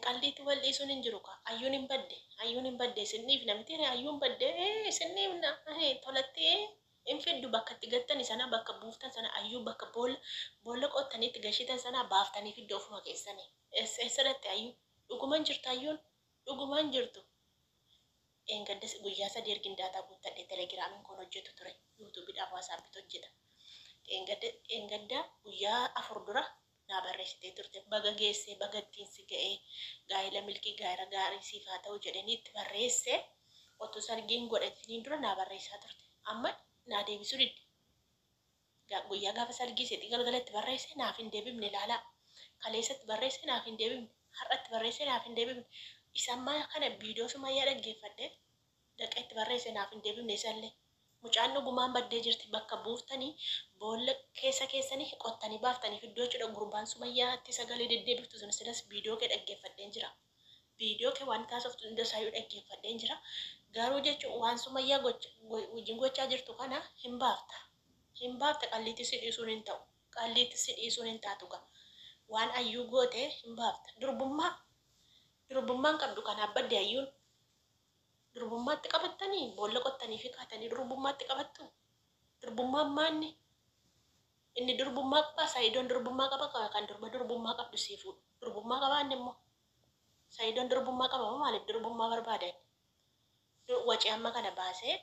qalliitti wal'iisuun hin jiru ka ayyuun hin badde sinniif namti ayyuun badde sinniif na tolatti hin fiddu bakka itti gattani sana bakka buuftan sana ayyuu bakka boolla qottaniitti gashitan sana baaftanii fiddu ofuma keessanii eessatti ayyuu dhuguman jirtu ayyuun dhuguman jirtu gaddas guyyaa sadii ergin daataa guuttadhe telegiraamiin kun hojjetu ture yuutuubiidhaaf waasaappiitti hojjeta gadda guyyaa 4 dura naa barreessitee turte baga geessee baga ittiin si ga'ee gaa'ela milkii gaa'ela gaarii siif haa ta'u jedhanii itti barreesse otoo sargiin godhatiniin dura naa barreessaa turte amma naa deebisuu didde guyyaa gaafa sargii seetii galgalatti barreesse naaf hin deebifne ilaalaa kaleessatti barreesse naaf hin deebifne har'atti barreesse naaf hin deebifne isammaa kana viidiyoo sumayyaa dhaggeeffadhe dhaqee itti barreesse naaf hin deebifne isallee mucaan dhugumaan baddee jirti bakka buuftanii boolla keessanii qottanii baaftanii fiddoo jechuudha gurbaan sumayyaatti sagalee deddeebiftu sun silas viidiyoo kee dhaggeeffadheen jira viidiyoo kee waan taasiftu hunda isaayyuu dhaggeeffadheen jira garuu jechuun waan sumayyaa wajjin gochaa jirtu kana hin baafta qalliitti si dhiisuun hin ta'u qalliitti si dhiisuun hin taatu gaa waan ayyuu goote hin baafta durbummaan qabdu kanaaf badde ayyuun durbummaatti qabattanii boolla qottanii fi kaatanii durbummaatti qabattu durbummaan maanni inni durbummaa qaba saayidoon durbummaa qaba kan durba durbummaa qabdu siifu durbummaa qabaanne immoo saayidoon durbummaa qaba maaliif durbummaa barbaadan wacii amma kana baasee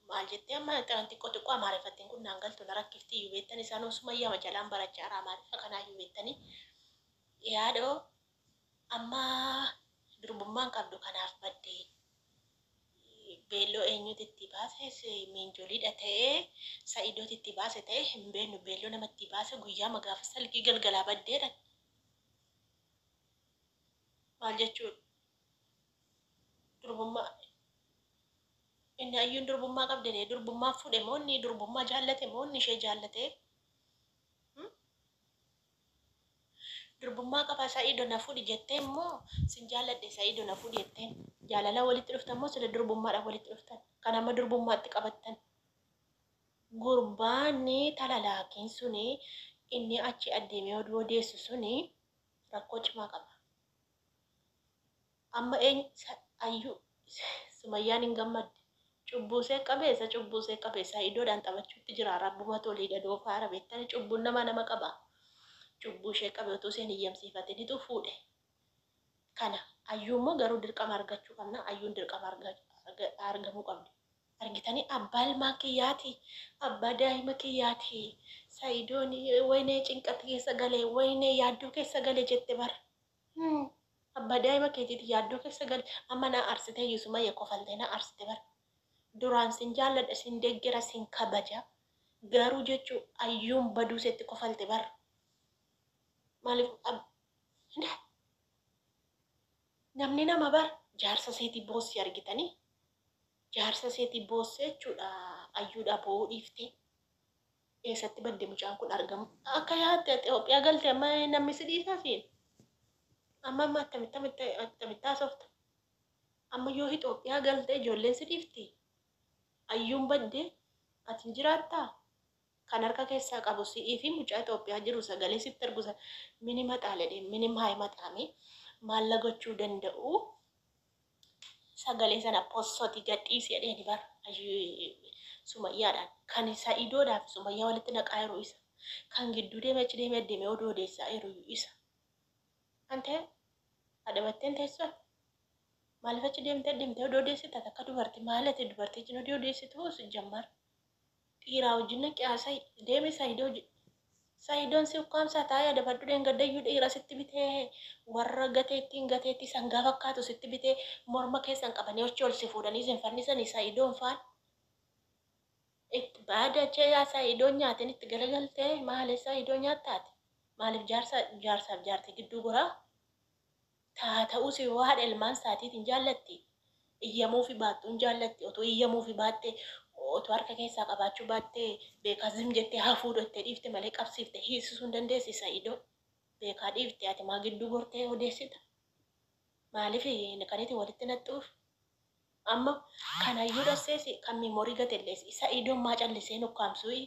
maal jettee amma xiqqoo amaareffattiin kun naan galtu na rakkiftii iyyuu beektan isaan osumayyaa majalaan barachaa amaareffa kanaa iyyuu beektanii yaadoo amma durbummaan qabdu kanaaf baddee beelloo eenyuuti itti baase minjooliidha ta'ee sa'idooti itti baase ta'ee hin beeknu beelloo namatti baase guyyaa magaafa salgii galgalaa baddeedha maal jechuudha durbummaa inni ayyuun durbummaa qabdanii durbummaa fuudhe moo inni durbummaa jaallate moo inni ishee jaallate durbummaa qaba sa'idoo na fuudhi jettee immoo sin jaalladhe sa'idoo na fuudhi jetteen jaalala walitti dhuftan moo sila durbummaadhaan walitti dhuftan kan amma durbummaatti qabattan gurbaanni talalaakiin suni inni achi adeemee oduu odeessu suni rakkoo cimaa qaba amma ayyuu sumayyaan hin gammadde cubbuusee qabeessa idoodhaan taphachuutti jira rabbuma tolii gadoo faara beektanii cubbuun nama qaba cubbuu ishee qabe otoo isheen hiyyamsiifatinitu fuudhe kana ayyuummoo garuu dirqama argachuu qabna ayyuun dirqama argamuu qabdi argitanii abbaa ilmaa kiyyaati abbaa daa'ima kiyyaati saayidoon waynee cinqata keessa galee waynee yaaddoo keessa galee jette bara abbaa daa'ima keetiiti yaaddoo keessa galee amma na arsitee yusumayya kofaltee na arsite bara duraan sin jaalladha sin deeggera sin kabaja garuu jechuu ayyuun baduu setti kofalte bara maaliif namni nama bar jaarsa seetii boossii argitanii jaarsa seetii boossee jechuudha ayyuudha bo'uu dhiiftee eessatti badde mucaan kun argamu akka yaatte Itoophiyaa galte amma namni si dhiisaa fi amma attamitti haasofta amma yoo Itoophiyaa galte ijoolleen si dhiifti ayyuun badde ati jiraattaa kan harka keessaa qabu si'ii fi mucaa Itoophiyaa jiru sagalee sitti argusa minima xaaledhe minima hayi maxaame maalla gochuu danda'u sagalee sana possoti gadhiisi jedheni bar sumayyaadhaan kan isa idoodhaaf sumayyaa walitti naqaa yeroo isa kan gidduu deemee oduu odeessaa yeroo isa ante adabatteen teessuun maaliif achi deemtee oduu odeessita akka dubartii maalati dubartii cina oduu odeessitu si jammar dhiiraa wajjin qiyaasa deeme saayidoon si ukkaamsaa taa'ee adabaddu gaddayyuu dhiira sitti bitee warra gateetti sangaa fakkaatu sitti bitee morma keessan qabanii ol si fuudhanii sin fannisanii saayidoon faan itti baadachee yaa saayidoon nyaateen itti galagaltee maaliif saayidoon nyaattaati maaliif jaarsaaf jaartii gidduu goraa ta'uu si haadha ilmaan saatiitiin jaallatti iyyamuufi baattuun jaallatti otoo iyyamuufi baattee otoo harka keessaa qabaachuu baattee beekaa zim jettee hafuudhu itti dhiifte malee qabsiifte hiisisuu hin dandeessi saayidoo beekaa dhiifte ati maa gidduu gortee odeessita maaliif kanitti walitti naxxuuf amma kanayyuu dhasseesi kan miimoorii gatelleessi saayidoon maa callisee nukkaamsuu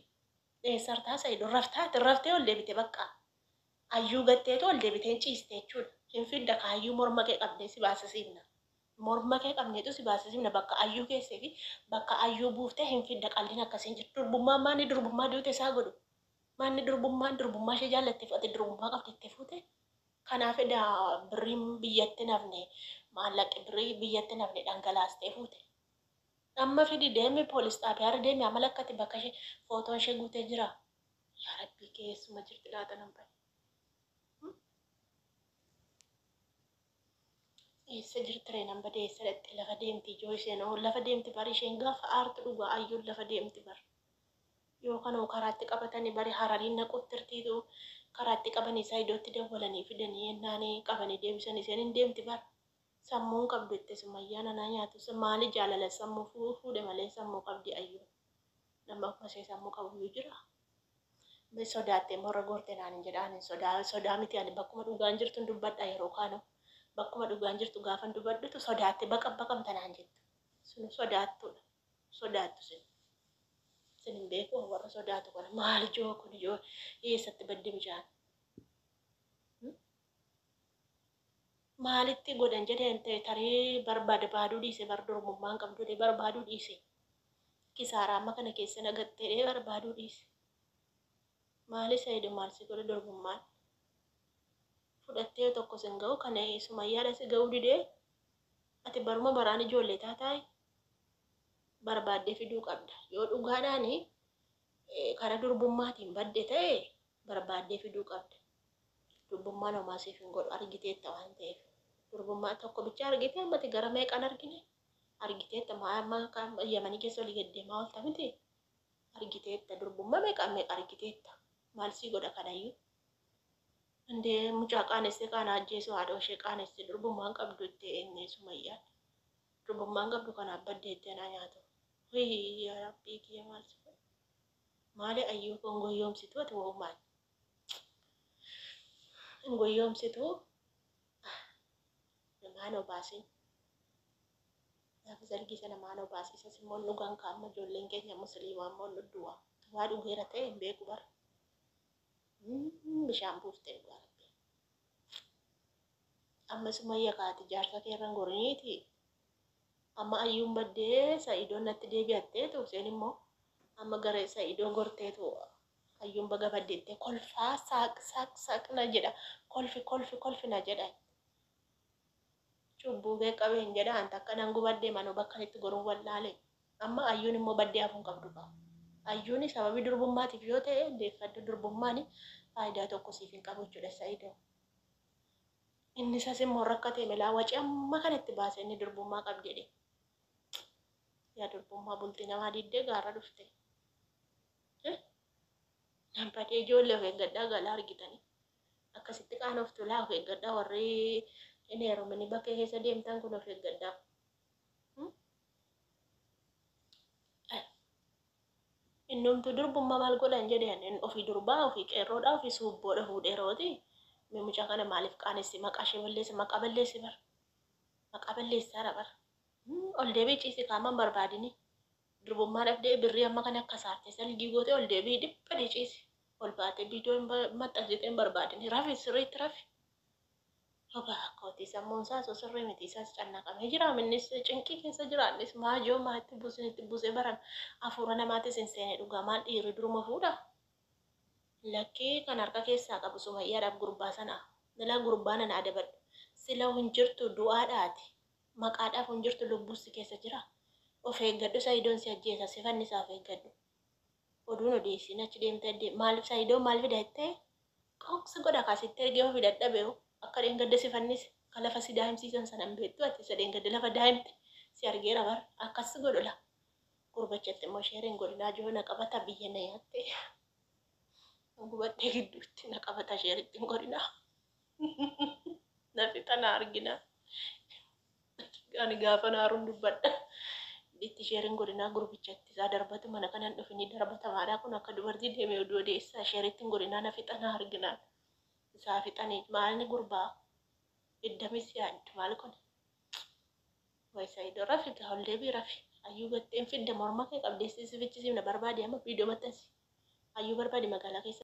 sartaa saayidoon raftee ol deebite bakka ayyuu gatteetu ol deebitee ciiste jechuudha hin fiddu fidda kaayyuu morma kee qabdee si baasisiifna. Morma kee qabneetu si baasisiifna bakka ayyuu keessee fi bakka ayyuu buuftee hin fidda qalliin akkasiin jirtu. Durbummaan maanni durbummaa duute isaa godhu. Maanni durbummaa ishee jaallattee fudhate durbummaa qabdeettee fuute. Kanaaf birriin biyyatti nafne maallaqi birrii biyyatti nafne dhangalaastee fuute. Amma fidi deemi poolis xaabiyaarra deemi amala akkati bakka ishee footoon ishee guutee jira. Yaa Rabbii keessuma jirti laata nan bahe. Eessa jirtiree nan badee eessa dhaqxee lafa deemti ijoo isheen lafa deemti bari isheen gaafa aartu dhugaa ayyuun lafa deemti bar. Yookaan karaatti qabatanii bari harariin naquttirtiitu karaatti qabanii isaa iddootti dawwalanii fidanii yennaanii qabanii deebisanii isheen hin deemti bar. Sammuun qabdu itti sumayyaa nanaa nyaatu maali jaalala sammuu fuudhe malee sammuu qabdi ayyuu. Nama akkasii sammuu qabu jira. Sodaattee morra goortee naan hin jedhaan sodaa miti ani bakkuma dhugaan jirtu dubbadha yeroo kaanu. Bakkuma dhugaan jirtu gaafa dubbadhutu sodaatte baqamta naan jettu. Sun sodaattudha. Sodaattu sin. Sin hin beeku warra sodaatu kana maal ijoo kun ijoo eessatti badde bishaan. Maalitti godhan jedheen tarii barbaada baaduu dhiise bar durbummaan qabdu barbaaduu dhiise. Kisaaraa amma kana keessa nagattee barbaaduu dhiise. Maali sayyidu maal si godha durbummaan? Fudhattee tokko sin ga'u kana sumayyaadha si ga'uu didee ati baruma baraan ijoollee taataay barbaaddee fiduu qabda. Yoo dhugaadhaani karaa durbummaatiin badde ta'e barbaaddee fiduu qabda. Durbummaan homaa siif hin godhu argiteetta waan ta'eef. Durbummaa tokko bicha argitee ammati gara meeqan argine? Argiteetta amma Yamanii keessa olii gaddeemaa oolta miti? Argiteetta durbummaa meeqa argiteetta? Maal si godha kanayyuu? Indee mucaa qaanessee qaana ajjeesu haadha ishee qaanessee durbummaan qabdu itti eenyee sumayyaan. Durbummaan qabdu kanaaf baddeettee na nyaatu. Yaa Rabbii kiyya maal si godha? Maali ayyuu kun goyyoomsitu ati woomaan? Goyyoomsitu namaan obaasin. Gaafa zargii sana namaan obaasi isas immoo dhugaan kaa'ama ijoolleen keenya musliimaa immoo dhudhuwa. Waa dhugeera ta'e hin beeku bara. Bishaan buuftee dhugaa rabbi. Amma sumayya kaati jaarsa keerran goriniiti. Amma ayyuun baddee sa'idoon natti deebi'atteetu isheen immoo amma gara sa'idoo gorteetu ayyuun baga baddeettee kolfaa saaq na jedha. Kolfi na jedha. Cubbuu kee qabeen jedha anta akka nan gubaddee manuu bakka itti goruun wallaale. Amma ayyuun immoo baddee hafuun qabdu qaba. Ayyuun sababii durbummaatiif yoo ta'e deeffaddu durbummaan faayidaa tokko siif hin qabu jechuudha sa'idoo. Inni isas immoo rakkatee milaa wacii amma kanatti baasee inni durbummaa qabdedhe. Yaa durbummaa bultii namaa diddee gaara dhufte. Nampatee ijoollee of eeggadhaa galaa argitanii. Akkasitti qaanoftu laa of eeggadhaa warri inni heerumanii bakka keessa deemtan kun of eeggadhaa. Innumtu durbummaa maal godhan jedheen ofii durbaa ofii qeerroodhaa ofii suubboodha fuudheerooti. Mucaa kana maaliif qaanessi maqaa ishee balleessi maqaa balleessi bar. Maqaa balleessaadha bar. Ol deebii ciisi kaaman barbaadini. Durbummaa dhabdee birrii amma kana akka saarte salgii gootee ol deebii dhipha ciisi. Ol baatee viidiyoo maxxansitee barbaadini. Rafi sirriitti rafi. Ogaa kooti sammuun isaa osoo sirrii miti isaas cannaqamee jira. Innis cinqii keessa jiraannis maajoo maatti businitti busee baran hafuura namaatis hin seene dhugaa maal dhiirri duruma fuudha. Lakkii kan harka keessaa qabu sumayyaadhaaf gurbaa sana. Nala gurbaa nana adabadhu. Sila hin jirtu du'aadhaati. Maqaadhaaf hin jirtu lubbuusi keessa jira. Of eeggadhu sa'idoon si ajjeesa si fannisaa of eeggadhu. Oduun odeessiin achi deemtee maaliif sa'idoon maal fida jettee qooqsa godha kaasitti ergee ofii dadhabeeru. Akka dheengadda si fannise kan lafa si daa'imsiisan sana hin beektu ati isa dheengadda lafa daa'imte si argeera bar akkas godhula. Gurbachatti immoo sheeriin godhinaa jiru qabata biyya na yaatte. Gubadhee gidduutti na qabata sheeritti godhinaa. Nafi tana argina. Ani gaafa naaruun dubbadha. Itti sheeriin godhinaa gurbichatti isaa darbatu mana kanan dhufini darbatamaadhaa kun akka dubartii deemee oduu odeessaa sheeritti godhinaa nafi tana arginaa. Isaa fixanii maalni gurbaa iddamis yaaddu maal kun wayisa iddoo rafi ol deebii rafi ayyuu gatteen fidda morma kee qabdeessii sifichisiifna barbaade amma viidiyoo maxxansi ayyuu barbaade magaalaa keessa.